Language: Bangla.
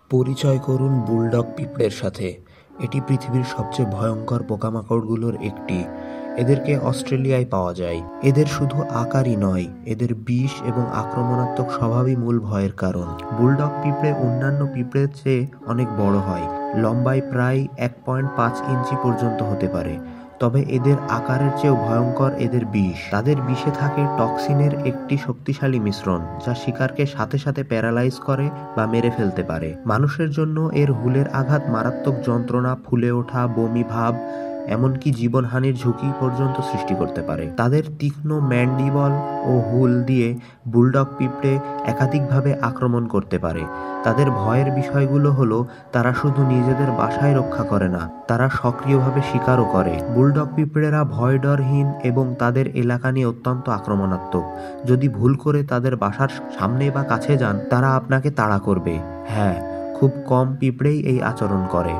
পরিচয় করুন বুলডগ পিঁপড়ের সাথে। এটি পৃথিবীর সবচেয়ে ভয়ঙ্কর পোকামাকড়গুলোর একটি। এদেরকে অস্ট্রেলিয়ায় পাওয়া যায়। এদের শুধু আকারই নয়, এদের বিষ এবং আক্রমণাত্মক স্বভাবই মূল ভয়ের কারণ। বুলডগ পিঁপড়ে অন্যান্য পিঁপড়ের চেয়ে অনেক বড় হয়, লম্বায় প্রায় 1.5 ইঞ্চি পর্যন্ত হতে পারে। তবে এদের আকারের চেয়েও ভয়ঙ্কর এদের বিষ। তাদের বিষে থাকে টক্সিনের একটি শক্তিশালী মিশ্রণ, যা শিকারকে সাথে সাথে প্যারালাইজ করে বা মেরে ফেলতে পারে। মানুষের জন্য এর হুলের আঘাত মারাত্মক যন্ত্রণা, ফুলে ওঠা, বমি ভাব, এমনকি জীবনহানির ঝুঁকি পর্যন্ত সৃষ্টি করতে পারে। তাদের তীক্ষ্ণ ম্যান্ডিবল ও হুল দিয়ে বুলডগ পিঁপড়ে একাধিকভাবে আক্রমণ করতে পারে। তাদের ভয়ের বিষয়গুলো হলো, তারা শুধু নিজেদের বাসায় রক্ষা করে না, তারা সক্রিয়ভাবে শিকারও করে। বুলডগ পিঁপড়েরা ভয়ডরহীন এবং তাদের এলাকা নিয়ে অত্যন্ত আক্রমণাত্মক। যদি ভুল করে তাদের বাসার সামনে বা কাছে যান, তারা আপনাকে তাড়া করবে। হ্যাঁ, খুব কম পিঁপড়েই এই আচরণ করে।